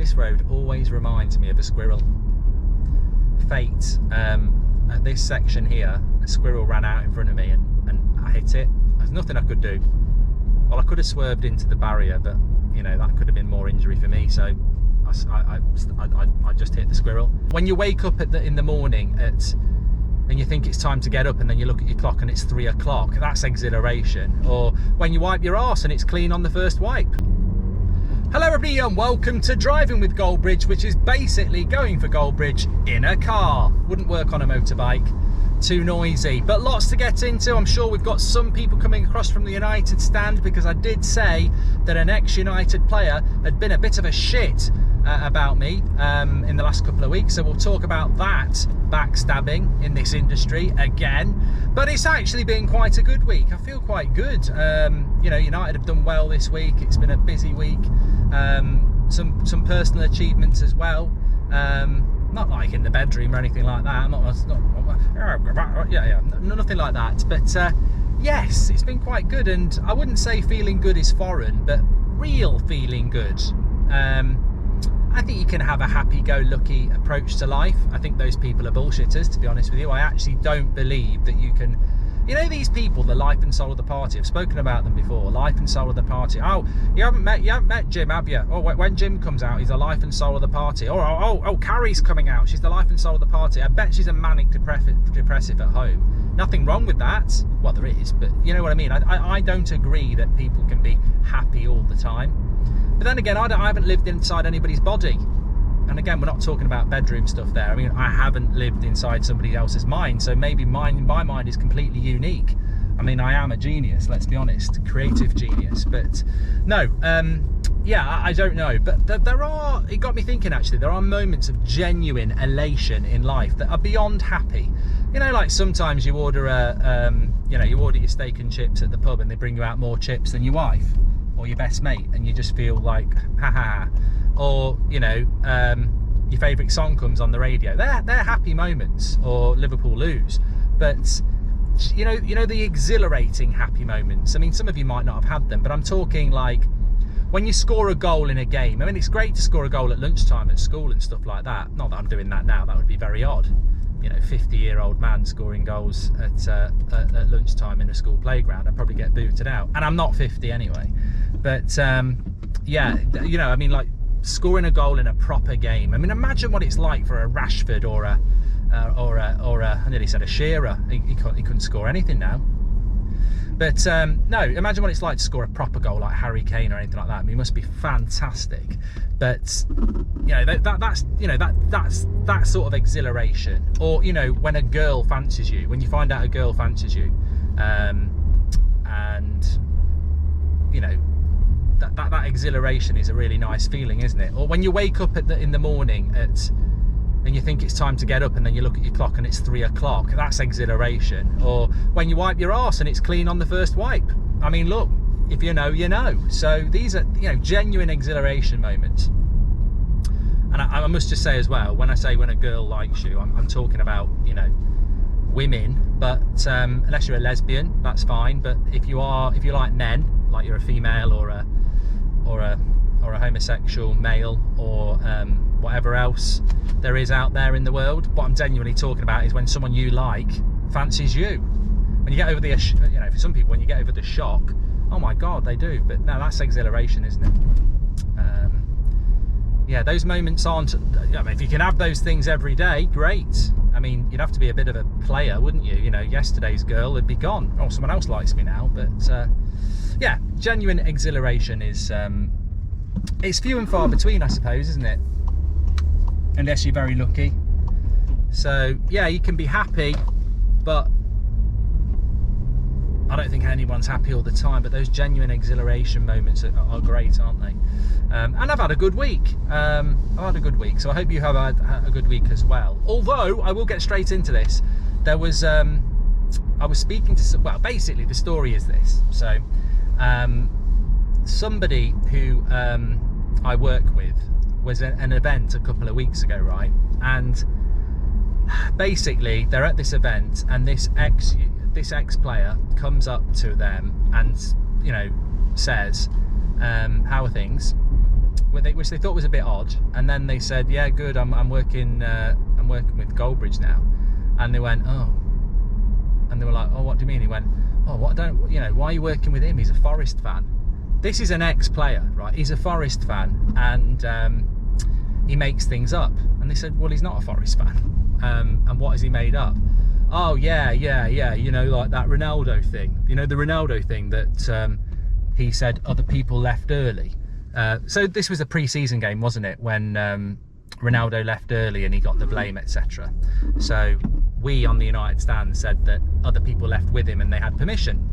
This road always reminds me of a squirrel. Fate. At this section here, a squirrel ran out in front of me and I hit it. There's nothing I could do. Well, I could have swerved into the barrier, but you know, that could have been more injury for me, so I just hit the squirrel. When you wake up in the morning and you think it's time to get up, and then you look at your clock and it's 3 o'clock, that's exhilaration. Or when you wipe your arse and it's clean on the first wipe. Hello everybody and welcome to Driving with Goldbridge, which is basically going for Goldbridge in a car. Wouldn't work on a motorbike, too noisy. But lots to get into. I'm sure we've got some people coming across from the United stand, because I did say that an ex-United player had been a bit of a shit about me in the last couple of weeks. So we'll talk about that, backstabbing in this industry again. But it's actually been quite a good week. I feel quite good. You know, United have done well this week. It's been a busy week. Some personal achievements as well. Not like in the bedroom or anything like that. Nothing like that. But yes, it's been quite good. And I wouldn't say feeling good is foreign, but real feeling good. I think you can have a happy-go-lucky approach to life. I think those people are bullshitters, to be honest with you. I actually don't believe that you can... You know, these people, the life and soul of the party. I've spoken about them before. Life and soul of the party. Oh, you haven't met Jim, have you? Oh, when Jim comes out, he's the life and soul of the party. Oh, Carrie's coming out. She's the life and soul of the party. I bet she's a manic depressive at home. Nothing wrong with that. Well, there is, but you know what I mean. I don't agree that people can be happy all the time. But then again, I haven't lived inside anybody's body. And again, we're not talking about bedroom stuff there. I mean, I haven't lived inside somebody else's mind, so maybe my mind is completely unique. I mean, I am a genius, let's be honest, creative genius. But no, yeah, I don't know. But it got me thinking, actually, there are moments of genuine elation in life that are beyond happy. You know, like sometimes you order you order your steak and chips at the pub and they bring you out more chips than your wife or your best mate, and you just feel like, haha. Or, you know, your favourite song comes on the radio. They're happy moments. Or Liverpool lose. But, you know the exhilarating happy moments. I mean, some of you might not have had them, but I'm talking like when you score a goal in a game. I mean, it's great to score a goal at lunchtime at school and stuff like that. Not that I'm doing that now. That would be very odd. You know, 50-year-old man scoring goals at lunchtime in a school playground. I'd probably get booted out. And I'm not 50 anyway. But, yeah, you know, I mean, like, scoring a goal in a proper game. I mean, imagine what it's like for a Rashford or a I nearly said a Shearer. He couldn't score anything now. But no, imagine what it's like to score a proper goal like Harry Kane or anything like that. I mean, it must be fantastic. But you know, that's that sort of exhilaration. Or you know, when a girl fancies you, when you find out a girl fancies you, and you know. That exhilaration is a really nice feeling, isn't it? Or when you wake up in the morning and you think it's time to get up, and then you look at your clock and it's 3 o'clock, that's exhilaration. Or when you wipe your arse and it's clean on the first wipe. I mean, look, if you know, you know. So these are, you know, genuine exhilaration moments. And I must just say as well, when I say when a girl likes you, I'm talking about, you know, women. But unless you're a lesbian, that's fine. But if you like men, like you're a female or a homosexual male or whatever else there is out there in the world, what I'm genuinely talking about is when someone you like fancies you. When you get over the, you know, for some people, when you get over the shock, oh my God, they do. But no, that's exhilaration, isn't it? Yeah, those moments aren't. I mean, if you can have those things every day, great. I mean, you'd have to be a bit of a player, wouldn't you? You know, yesterday's girl would be gone. Oh, someone else likes me now. But yeah, genuine exhilaration is it's few and far between, I suppose, isn't it? Unless you're very lucky. So yeah, you can be happy, but I don't think anyone's happy all the time. But those genuine exhilaration moments are great, aren't they? And I've had a good week. So I hope you have had a good week as well. Although I will get straight into this. There was I was speaking to, well, basically the story is this. So somebody who I work with was at an event a couple of weeks ago, right? And basically they're at this event, and this ex player comes up to them and, you know, says, how are things? which they thought was a bit odd. And then they said, yeah, good, I'm working with Goldbridge now. And they went, oh. And they were like, oh, what do you mean? He went, oh, why are you working with him? He's a Forest fan. This is an ex-player, right? He's a Forest fan, and he makes things up. And they said, well, he's not a Forest fan. And what has he made up? Oh, yeah, like that Ronaldo thing. The Ronaldo thing that he said other people left early. So this was a pre-season game, wasn't it? When Ronaldo left early and he got the blame, etc. So we on the United stand said that other people left with him and they had permission,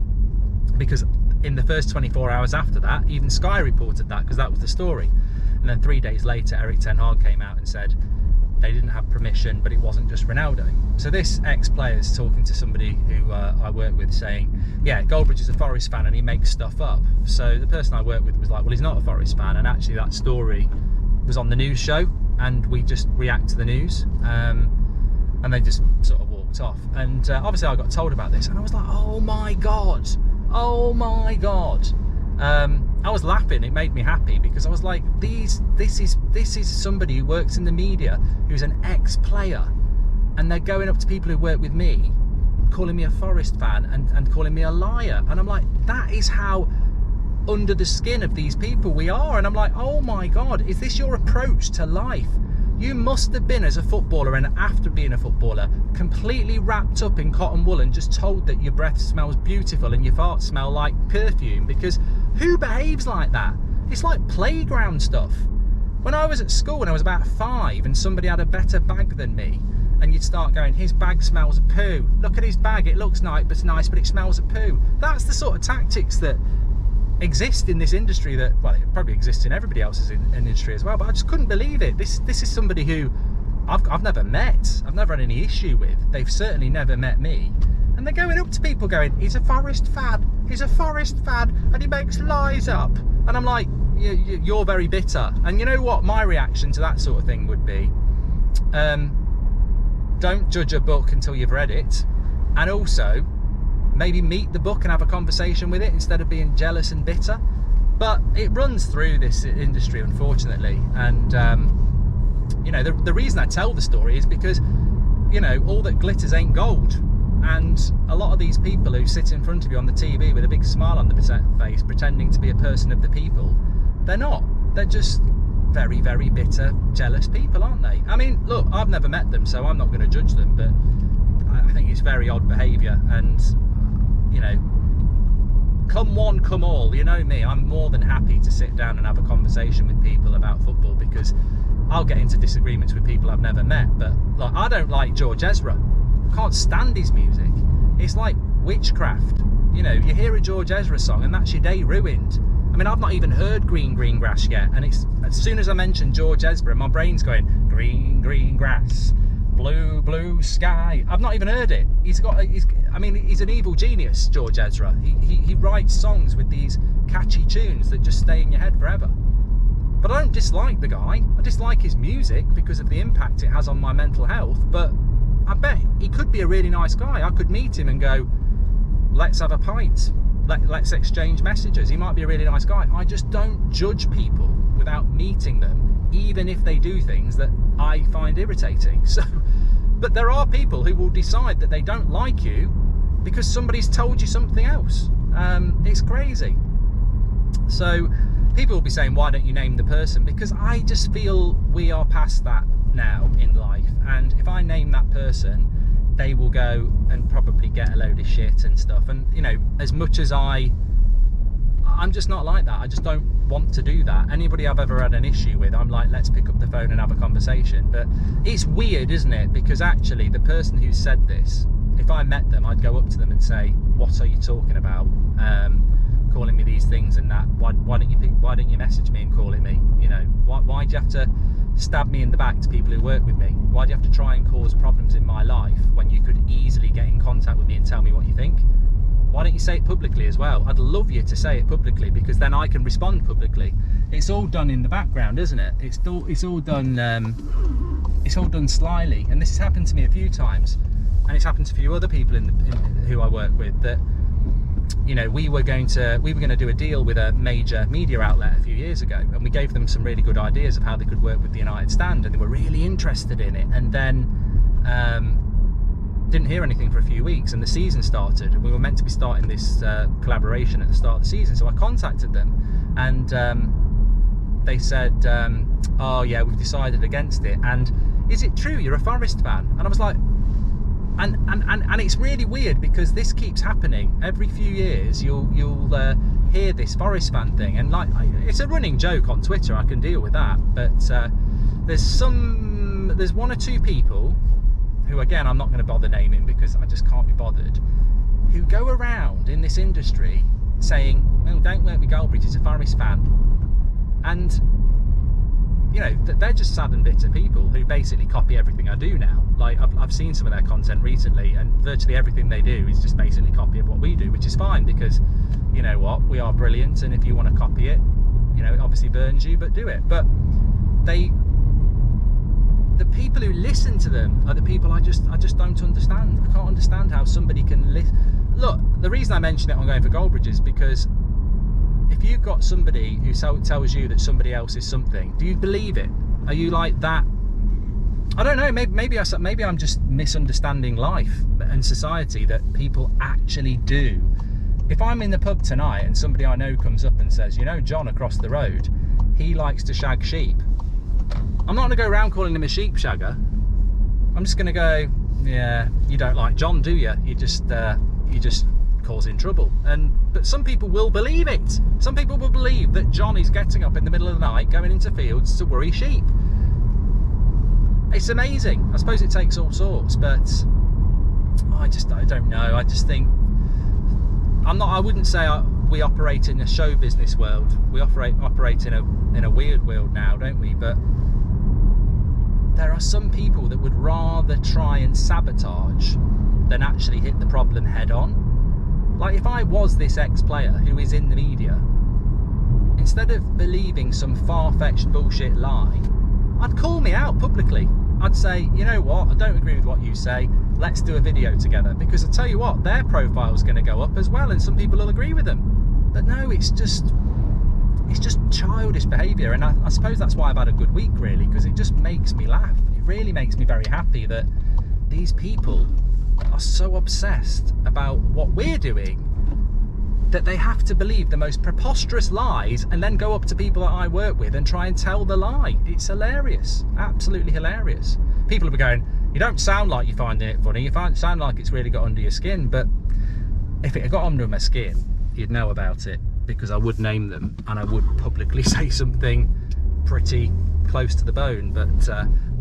because in the first 24 hours after that, even Sky reported that, because that was the story. And then 3 days later, Erik ten Hag came out and said they didn't have permission, but it wasn't just Ronaldo. So this ex-player is talking to somebody who I work with, saying, yeah, Goldbridge is a Forest fan and he makes stuff up. So the person I work with was like, well, he's not a Forest fan, and actually that story was on the news show, and we just react to the news, and they just sort of walked off. And obviously I got told about this, and I was like, oh my god. I was laughing. It made me happy, because I was like, this is somebody who works in the media, who's an ex-player, and they're going up to people who work with me, calling me a Forest fan and calling me a liar. And I'm like, that is how under the skin of these people we are. And I'm like, oh my god, is this your approach to life? You must have been, as a footballer and after being a footballer, completely wrapped up in cotton wool and just told that your breath smells beautiful and your farts smell like perfume, because who behaves like that? It's like playground stuff. When I was at school when I was about 5 and somebody had a better bag than me, and you'd start going, his bag smells of poo. Look at his bag, it looks nice, but it smells of poo. That's the sort of tactics that exist in this industry, that, well, it probably exists in everybody else's industry as well, but I just couldn't believe it. This is somebody who I've never met, I've never had any issue with. They've certainly never met me, and they're going up to people going, he's a Forest fan, and he makes lies up. And I'm like, you're very bitter. And you know what my reaction to that sort of thing would be? Don't judge a book until you've read it, and also maybe meet the book and have a conversation with it instead of being jealous and bitter. But it runs through this industry, unfortunately. And the reason I tell the story is because all that glitters ain't gold. And a lot of these people who sit in front of you on the TV with a big smile on the face, pretending to be a person of the people, they're not. They're just very, very bitter, jealous people, aren't they? I mean, look, I've never met them, so I'm not going to judge them, but I think it's very odd behaviour. And come one, come all. You know me, I'm more than happy to sit down and have a conversation with people about football, because I'll get into disagreements with people I've never met. But like, I don't like George Ezra. I can't stand his music. It's like witchcraft. You hear a George Ezra song and that's your day ruined. I mean, I've not even heard Green Green Grass yet, and it's, as soon as I mention George Ezra, my brain's going, green green grass, blue blue sky. I've not even heard it. He's an evil genius, George Ezra. He writes songs with these catchy tunes that just stay in your head forever. But I don't dislike the guy. I dislike his music because of the impact it has on my mental health. But I bet he could be a really nice guy. I could meet him and go, let's have a pint. Let's exchange messages. He might be a really nice guy. I just don't judge people without meeting them, even if they do things that I find irritating. So, but there are people who will decide that they don't like you because somebody's told you something else. It's crazy. So people will be saying, why don't you name the person? Because I just feel we are past that now in life, and if I name that person, they will go and probably get a load of shit and stuff. And as much as I'm just not like that. I just don't want to do that. Anybody I've ever had an issue with, I'm like, let's pick up the phone and have a conversation. But it's weird, isn't it? Because actually the person who said this, if I met them, I'd go up to them and say, what are you talking about? Calling me these things and that. Why don't you message me and call it me? Why do you have to stab me in the back to people who work with me? Why do you have to try and cause problems in my life when you could easily get in contact with me and tell me what you think? Why don't you say it publicly as well? I'd love you to say it publicly, because then I can respond publicly. It's all done in the background, isn't it? It's all done slyly, and this has happened to me a few times, and it's happened to a few other people who I work with, that you know, we were going to do a deal with a major media outlet a few years ago, and we gave them some really good ideas of how they could work with the United Stand, and they were really interested in it. And then didn't hear anything for a few weeks, and the season started, and we were meant to be starting this collaboration at the start of the season. So I contacted them, and they said, oh yeah, we've decided against it. And is it true you're a Forest fan? And I was like, and it's really weird, because this keeps happening every few years. You'll hear this Forest fan thing, and like, it's a running joke on Twitter. I can deal with that, but there's one or two people who, again, I'm not going to bother naming because I just can't be bothered, who go around in this industry saying, well, don't work with Goldbridge, he's a Forest fan. And, you know, they're just sad and bitter people who basically copy everything I do now. Like, I've seen some of their content recently, and virtually everything they do is just basically copy of what we do, which is fine, because, you know what, we are brilliant, and if you want to copy it, you know, it obviously burns you, but do it. But the people who listen to them are the people I just don't understand. I can't understand how somebody can listen. Look, the reason I mention it on Going for Goldbridge is because if you've got somebody who tells you that somebody else is something, do you believe it? Are you like that? I don't know, maybe I'm just misunderstanding life and society, that people actually do. If I'm in the pub tonight and somebody I know comes up and says, you know, John across the road, he likes to shag sheep, I'm not going to go around calling him a sheep shagger. I'm just going to go, yeah, you don't like John, do you? You just causing trouble. But some people will believe it. Some people will believe that John is getting up in the middle of the night, going into fields to worry sheep. It's amazing. I suppose it takes all sorts, but I don't know. I just think I wouldn't say we operate in a show business world. We operate in a weird world now, don't we? But there are some people that would rather try and sabotage than actually hit the problem head on. Like, if I was this ex-player who is in the media, instead of believing some far-fetched bullshit lie, I'd call me out publicly. I'd say, you know what, I don't agree with what you say, let's do a video together. Because I tell you what, their profile's going to go up as well, and some people will agree with them. But no, it's just childish behaviour, and I suppose that's why I've had a good week, really, because it just makes me laugh. It really makes me very happy that these people are so obsessed about what we're doing that they have to believe the most preposterous lies and then go up to people that I work with and try and tell the lie. It's hilarious, absolutely hilarious. People will be going, you don't sound like you're finding it funny, you sound like it's really got under your skin. But if it had got under my skin, you'd know about it, because I would name them and I would publicly say something pretty close to the bone. But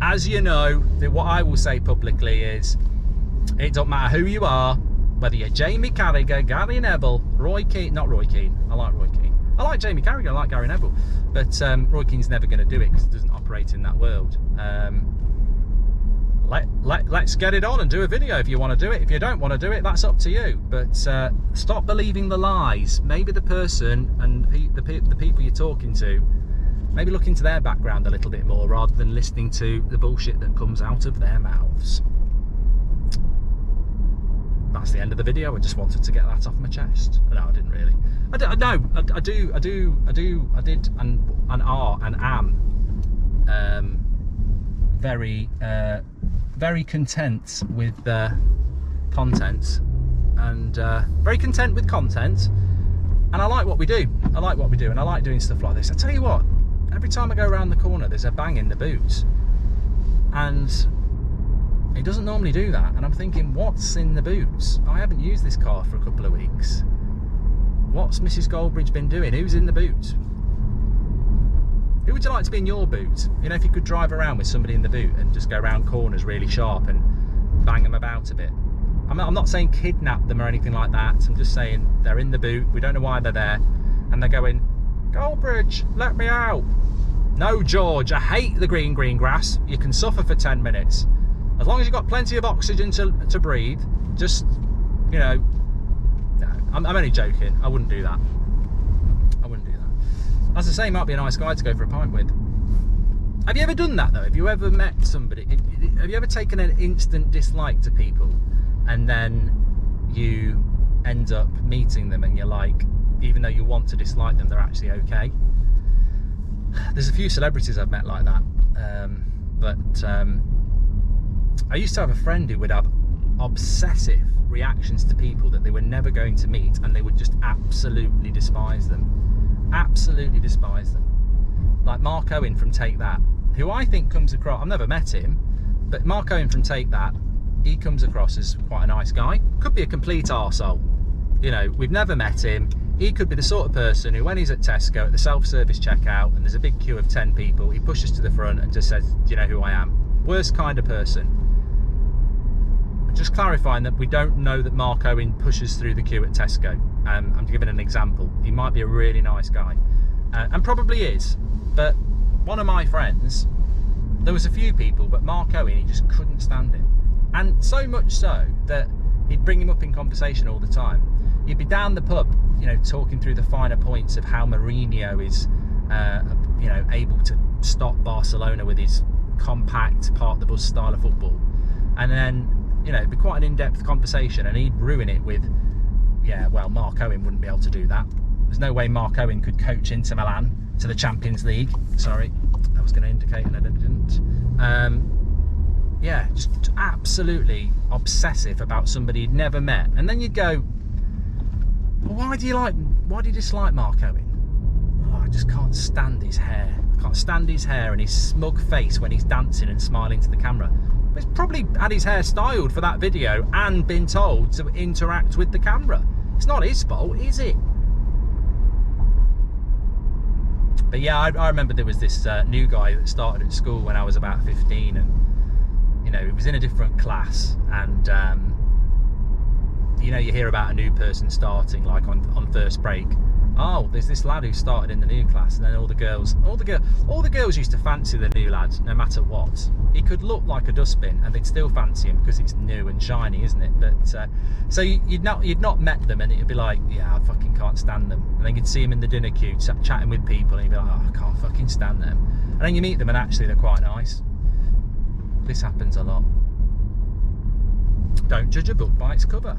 as you know, what I will say publicly is, it don't matter who you are, whether you're Jamie Carragher, Gary Neville, Roy Keane, not Roy Keane, I like Roy Keane. I like Jamie Carragher, I like Gary Neville, but Roy Keane's never going to do it because it doesn't operate in that world. Let's get it on and do a video if you want to do it. If you don't want to do it, that's up to you. But stop believing the lies. Maybe the person and the people you're talking to, maybe look into their background a little bit more rather than listening to the bullshit that comes out of their mouths. That's the end of the video. I just wanted to get that off my chest. No, I didn't really. I did and are and am very content with content, and very content with content, and I like what we do. I like what we do, and I like doing stuff like this. I tell you what, every time I go around the corner, there's a bang in the boot, and it doesn't normally do that, and I'm thinking, what's in the boots? I haven't used this car for a couple of weeks. What's Mrs. Goldbridge been doing? Who's in the boot? Who would you like to be in your boot? You know, if you could drive around with somebody in the boot and just go around corners really sharp and bang them about a bit. I'm not saying kidnap them or anything like that. I'm just saying they're in the boot, we don't know why they're there, and they're going, Goldbridge, let me out. No, George, I hate the green grass. You can suffer for 10 minutes. As long as you've got plenty of oxygen to breathe, just, you know, no, I'm only joking. I wouldn't do that. I wouldn't do that. As I say, he might be a nice guy to go for a pint with. Have you ever done that, though? Have you ever met somebody? Have you ever taken an instant dislike to people and then you end up meeting them and you're like, even though you want to dislike them, they're actually okay. There's a few celebrities I've met like that, but I used to have a friend who would have obsessive reactions to people that they were never going to meet, and they would just absolutely despise them. Absolutely despise them. Like Mark Owen from Take That, who I think comes across, I've never met him, but Mark Owen from Take That, he comes across as quite a nice guy. Could be a complete arsehole. You know, we've never met him. He could be the sort of person who, when he's at Tesco at the self-service checkout and there's a big queue of 10 people, he pushes to the front and just says, do you know who I am? Worst kind of person. Just clarifying that we don't know that Mark Owen pushes through the queue at Tesco. I'm giving an example. He might be a really nice guy, and probably is, but one of my friends, there was a few people, but Mark Owen, he just couldn't stand him. And so much so that he'd bring him up in conversation all the time. You'd be down the pub, you know, talking through the finer points of how Mourinho is, you know, able to stop Barcelona with his compact, park the bus style of football. And then, you know, it'd be quite an in-depth conversation, and he'd ruin it with, yeah, well, Mark Owen wouldn't be able to do that. There's no way Mark Owen could coach Inter Milan to the Champions League. Sorry, I was going to indicate and I didn't. Yeah, just absolutely obsessive about somebody he'd never met. And then you'd go, well, why do you dislike Mark Owen? Oh, I just can't stand his hair. I can't stand his hair and his smug face when he's dancing and smiling to the camera. But he's probably had his hair styled for that video and been told to interact with the camera. It's not his fault, is it? But yeah, I remember there was this new guy that started at school when I was about 15, and you know, he was in a different class, and you know, you hear about a new person starting like on first break. Oh, there's this lad who started in the new class, and then all the girls used to fancy the new lad no matter what. He could look like a dustbin and they'd still fancy him because it's new and shiny, isn't it? But so you'd not met them, and it'd be like, yeah, I fucking can't stand them. And then you'd see him in the dinner queue chatting with people, and you'd be like, oh, I can't fucking stand them. And then you meet them, and actually they're quite nice. This happens a lot. Don't judge a book by its cover.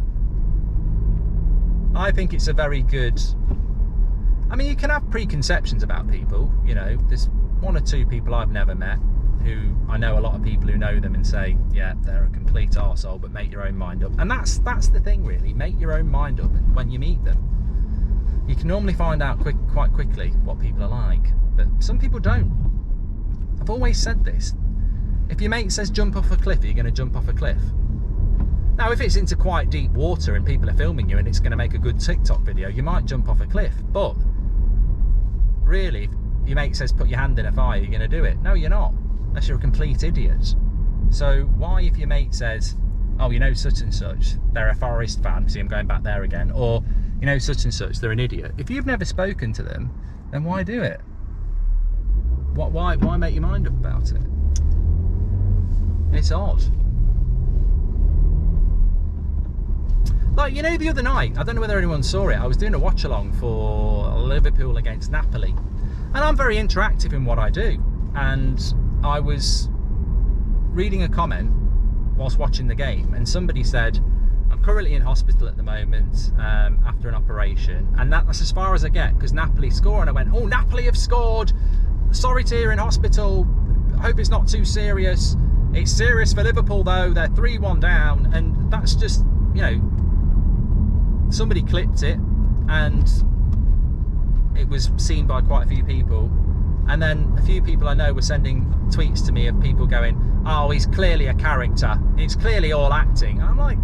I think it's a very good, I mean, you can have preconceptions about people, you know. There's one or two people I've never met who I know a lot of people who know them and say, yeah, they're a complete arsehole, but make your own mind up. And that's the thing, really. Make your own mind up, and when you meet them, you can normally find out quite quickly what people are like. But some people don't. I've always said this. If your mate says jump off a cliff, are you going to jump off a cliff? Now, if it's into quite deep water and people are filming you and it's going to make a good TikTok video, you might jump off a cliff. But really, if your mate says put your hand in a fire, you're going to do it. No, you're not, unless you're a complete idiot. So why, if your mate says, oh, you know, such and such, they're a Forest fan, see, I'm going back there again, or, you know, such and such, they're an idiot. If you've never spoken to them, then why do it? Why make your mind up about it? It's odd. Like, you know, the other night, I don't know whether anyone saw it, I was doing a watch along for Liverpool against Napoli, and I'm very interactive in what I do, and I was reading a comment whilst watching the game, and somebody said, I'm currently in hospital at the moment after an operation, and that's as far as I get because Napoli score. And I went, oh, Napoli have scored, sorry to hear in hospital, hope it's not too serious. It's serious for Liverpool though, they're 3-1 down. And that's just, you know, somebody clipped it and it was seen by quite a few people, and then a few people I know were sending tweets to me of people going, oh, he's clearly a character, it's clearly all acting. And I'm like,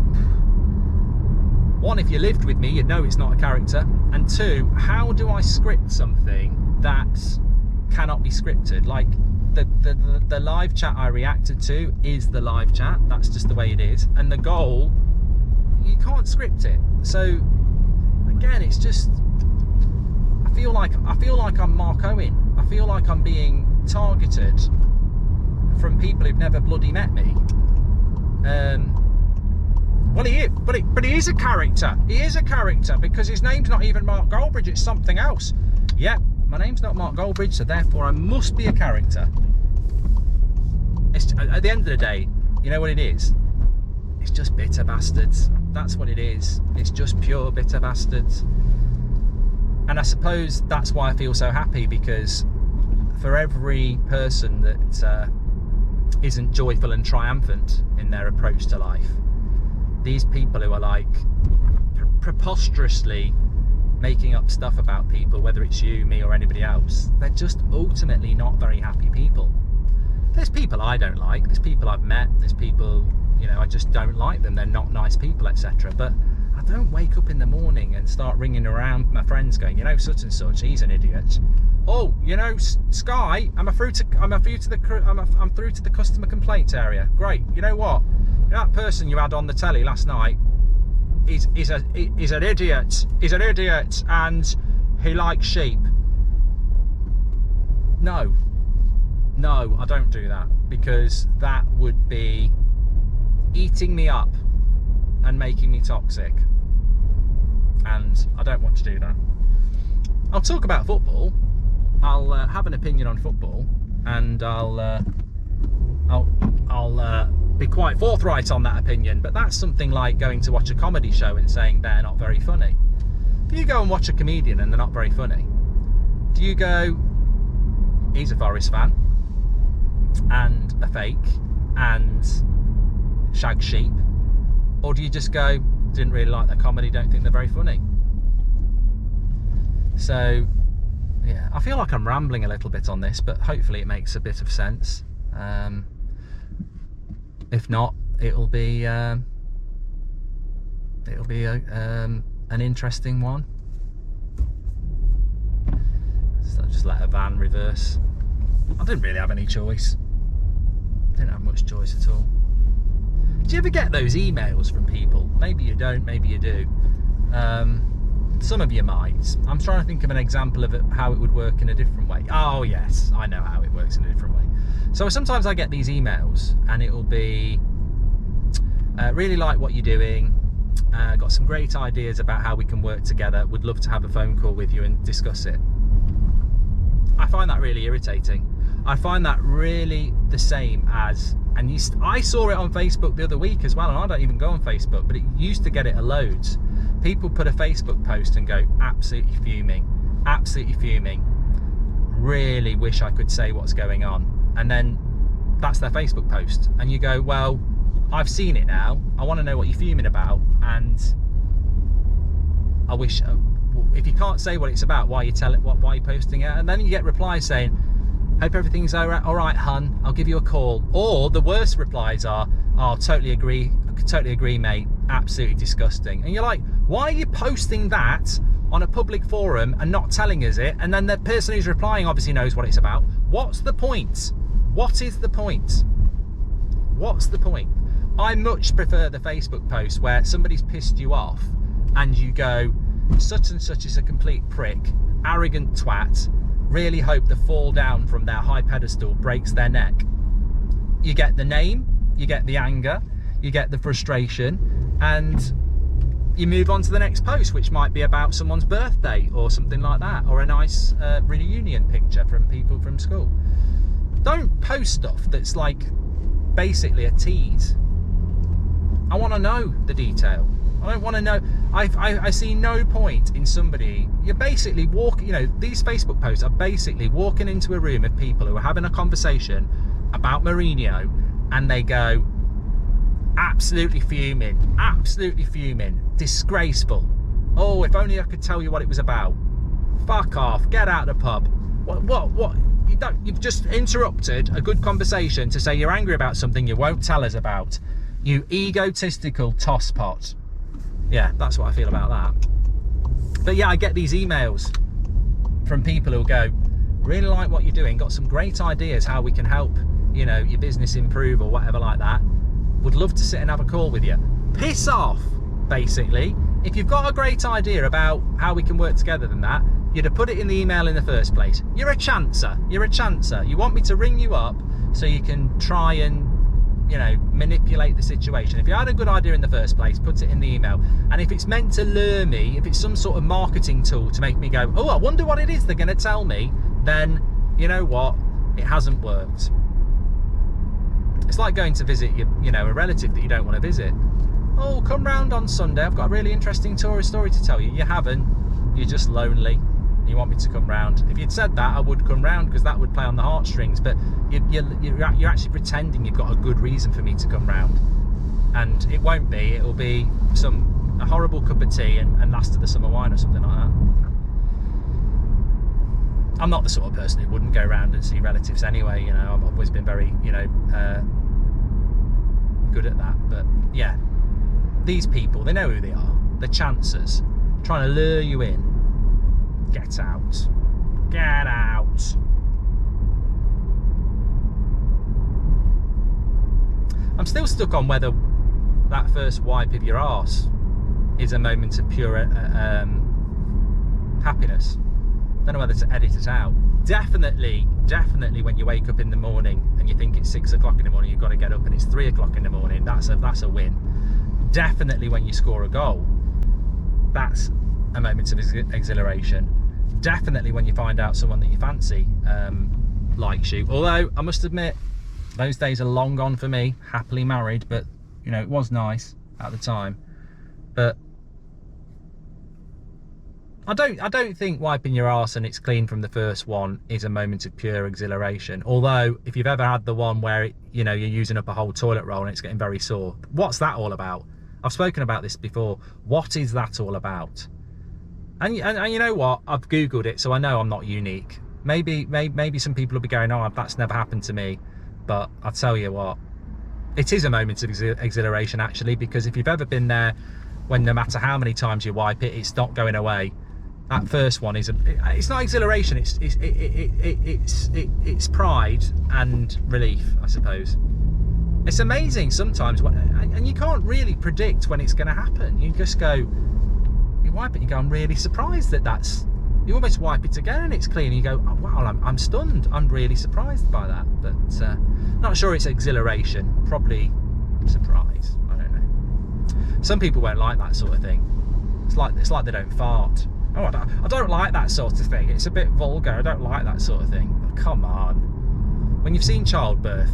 one, if you lived with me, you'd know it's not a character, and two, how do I script something that cannot be scripted? Like, the live chat I reacted to is the live chat, that's just the way it is, and the goal, you can't script it. So again, it's just, I feel like I'm Mark Owen. I feel like I'm being targeted from people who've never bloody met me. Well, he is a character. He is a character because his name's not even Mark Goldbridge, it's something else. Yeah, my name's not Mark Goldbridge, so therefore I must be a character. It's, at the end of the day, you know what it is? It's just bitter bastards. That's what it is. It's just pure bitter bastards. And I suppose that's why I feel so happy, because for every person that isn't joyful and triumphant in their approach to life, these people who are like preposterously making up stuff about people, whether it's you, me, or anybody else, they're just ultimately not very happy people. There's people I don't like, there's people I've met, there's people, you know, I just don't like them, they're not nice people, etc. But I don't wake up in the morning and start ringing around my friends going, you know, such and such, he's an idiot. Oh, you know, Sky, I'm through to the customer complaints area. Great. You know what? You know, that person you had on the telly last night is an idiot. He's an idiot, and he likes sheep. No, I don't do that, because that would be eating me up and making me toxic, and I don't want to do that. I'll talk about football. I'll have an opinion on football, and I'll be quite forthright on that opinion. But that's something like going to watch a comedy show and saying they're not very funny. If you go and watch a comedian and they're not very funny, do you go, he's a Forest fan and a fake and shag sheep, or do you just go, didn't really like their comedy, don't think they're very funny? So yeah, I feel like I'm rambling a little bit on this, but hopefully it makes a bit of sense. If not, it'll be an interesting one. So I'll just let a van reverse. I didn't really have any choice. Didn't have much choice at all. Do you ever get those emails from people? Maybe you don't, maybe you do. Some of you might. I'm trying to think of an example of how it would work in a different way. Oh yes, I know how it works in a different way. So sometimes I get these emails and it'll be, really like what you're doing, got some great ideas about how we can work together, would love to have a phone call with you and discuss it. I find that really irritating. I find that really the same as, and I saw it on Facebook the other week as well, and I don't even go on Facebook, but it used to get it a loads. People put a Facebook post and go, absolutely fuming, really wish I could say what's going on. And then that's their Facebook post. And you go, well, I've seen it now. I want to know what you're fuming about. And I wish, if you can't say what it's about, why are you posting it? And then you get replies saying, hope everything's all right, hun, I'll give you a call. Or the worst replies are, oh, totally agree, mate, absolutely disgusting. And you're like, why are you posting that on a public forum and not telling us it? And then the person who's replying obviously knows what it's about. What's the point? What is the point? What's the point? I much prefer the Facebook post where somebody's pissed you off and you go, such and such is a complete prick, arrogant twat, really hope the fall down from their high pedestal breaks their neck. You get the name, you get the anger, you get the frustration, and you move on to the next post, which might be about someone's birthday or something like that, or a nice reunion picture from people from school. Don't post stuff that's like basically a tease. I want to know the detail. I don't want to know. I see no point in somebody. You're basically walking, you know, these Facebook posts are basically walking into a room of people who are having a conversation about Mourinho, and they go, absolutely fuming, disgraceful. Oh, if only I could tell you what it was about. Fuck off, get out of the pub. What? You've just interrupted a good conversation to say you're angry about something you won't tell us about. You egotistical tosspot. Yeah, that's what I feel about that. But yeah, I get these emails from people who go, really like what you're doing, got some great ideas how we can help, you know, your business improve or whatever like that. Would love to sit and have a call with you. Piss off, basically. If you've got a great idea about how we can work together than that, you'd have put it in the email in the first place. You're a chancer. You want me to ring you up so you can try and, you know, manipulate the situation. If you had a good idea in the first place, put it in the email. And if it's meant to lure me, if it's some sort of marketing tool to make me go, oh, I wonder what it is they're going to tell me, then you know what? It hasn't worked. It's like going to visit a relative that you don't want to visit. oh, come round on Sunday, I've got a really interesting tourist story to tell you. You haven't. You're just lonely. You want me to come round. If you'd said that, I would come round, because that would play on the heartstrings, but you're actually pretending you've got a good reason for me to come round, and it won't be. It'll be a horrible cup of tea and last of the summer wine or something like that. I'm not the sort of person who wouldn't go around and see relatives anyway, you know. I've always been very, you know, good at that. But yeah, these people, they know who they are. They're chancers, trying to lure you in. Get out. Get out. I'm still stuck on whether that first wipe of your arse is a moment of pure happiness. Don't know whether to edit it out. Definitely when you wake up in the morning and you think it's 6 o'clock in the morning, you've got to get up and it's 3 o'clock in the morning, that's a win. Definitely when you score a goal, that's a moment of exhilaration. Definitely when you find out someone that you fancy likes you. Although I must admit, those days are long gone for me. Happily married, but you know, it was nice at the time. But I don't think wiping your arse and it's clean from the first one is a moment of pure exhilaration. Although if you've ever had the one where you know, you're using up a whole toilet roll and it's getting very sore, what's that all about? I've spoken about this before. What is that all about? And you know what? I've Googled it, so I know I'm not unique. Maybe some people will be going, oh, that's never happened to me. But I'll tell you what, it is a moment of exhilaration actually, because if you've ever been there when no matter how many times you wipe it, it's not going away. That first one it's not exhilaration, it's pride and relief, I suppose. It's amazing sometimes, and you can't really predict when it's going to happen. You just go, you wipe it, you go, I'm really surprised that's, you almost wipe it again and it's clean, and you go, oh, wow, I'm stunned, I'm really surprised by that. But not sure it's exhilaration, probably surprise, I don't know. Some people won't like that sort of thing. It's like they don't fart. Oh, I don't like that sort of thing, it's a bit vulgar, I don't like that sort of thing. But come on, when you've seen childbirth,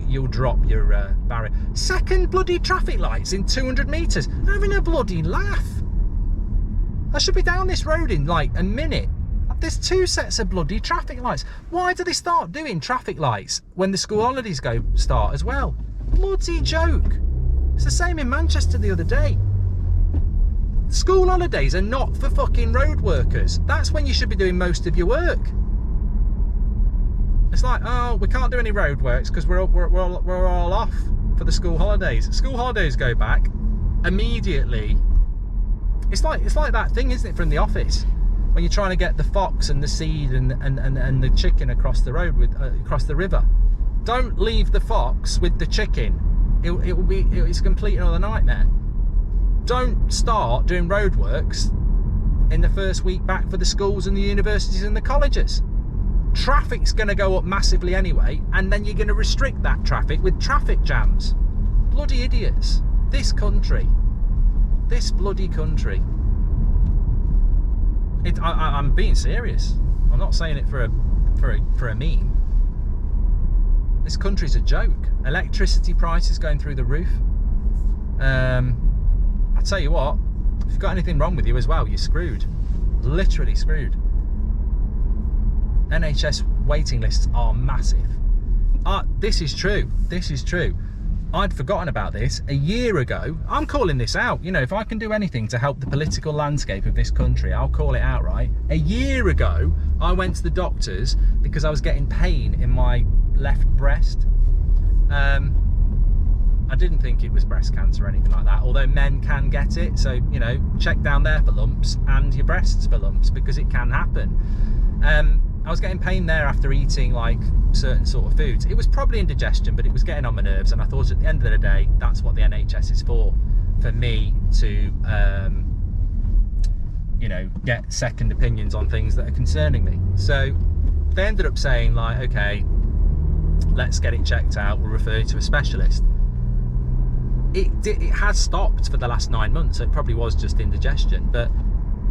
you'll drop your barrier. Second bloody traffic lights in 200 metres. They're having a bloody laugh. I should be down this road in like a minute. There's 2 sets of bloody traffic lights. Why do they start doing traffic lights when the school holidays start as well? Bloody joke. It's the same in Manchester the other day. School holidays are not for fucking road workers. That's when you should be doing most of your work. It's like, oh, we can't do any road works because we're all off for the school holidays. School holidays go back immediately. It's like that thing, isn't it, from The Office, when you're trying to get the fox and the seed and the chicken across the road across the river. Don't leave the fox with the chicken. It's a complete another nightmare. Don't start doing roadworks in the first week back for the schools and the universities and the colleges. Traffic's going to go up massively anyway, and then you're going to restrict that traffic with traffic jams. Bloody idiots. This country. This bloody country. I'm being serious. I'm not saying it for a meme. This country's a joke. Electricity prices going through the roof. I tell you what, if you've got anything wrong with you as well, you're screwed. Literally screwed. NHS waiting lists are massive. This is true. This is true. I'd forgotten about this a year ago. I'm calling this out. You know, if I can do anything to help the political landscape of this country, I'll call it out, right? A year ago, I went to the doctors because I was getting pain in my left breast. I didn't think it was breast cancer or anything like that, although men can get it. So, you know, check down there for lumps and your breasts for lumps, because it can happen. I was getting pain there after eating like certain sort of foods. It was probably indigestion, but it was getting on my nerves, and I thought at the end of the day, that's what the NHS is for me to, you know, get second opinions on things that are concerning me. So they ended up saying like, okay, let's get it checked out, we'll refer you to a specialist. It has stopped for the last 9 months, so it probably was just indigestion, but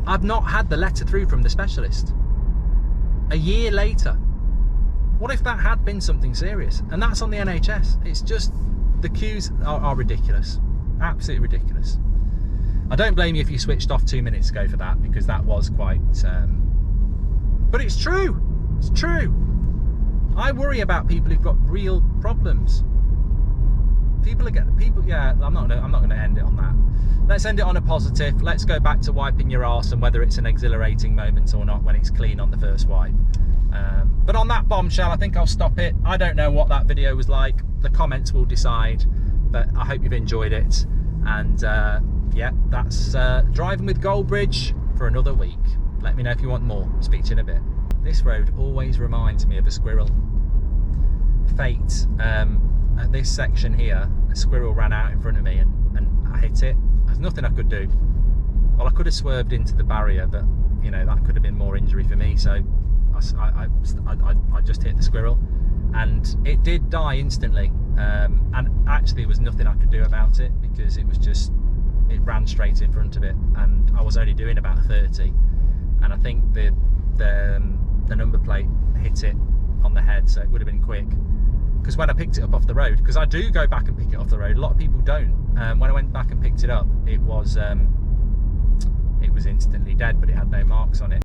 I've not had the letter through from the specialist. A year later. What if that had been something serious? And that's on the NHS. It's just, the queues are ridiculous. Absolutely ridiculous. I don't blame you if you switched off 2 minutes ago for that, because that was quite but it's true. It's true. I worry about people who've got real problems. Yeah, I'm not gonna end it on that. Let's end it on a positive. Let's go back to wiping your arse and whether it's an exhilarating moment or not when it's clean on the first wipe. But on that bombshell, I think I'll stop it. I don't know what that video was like. The comments will decide, but I hope you've enjoyed it. And yeah, that's driving with Goldbridge for another week. Let me know if you want more. Speak to you in a bit. This road always reminds me of a squirrel. Fate. At this section here, a squirrel ran out in front of me and I hit it. There's nothing I could do. Well, I could have swerved into the barrier, but you know, that could have been more injury for me. So I just hit the squirrel, and it did die instantly. And actually, there was nothing I could do about it, because it ran straight in front of it, and I was only doing about 30. And I think the number plate hit it on the head, so it would have been quick. Because when I picked it up off the road, because I do go back and pick it off the road, a lot of people don't. When I went back and picked it up, it was instantly dead, but it had no marks on it.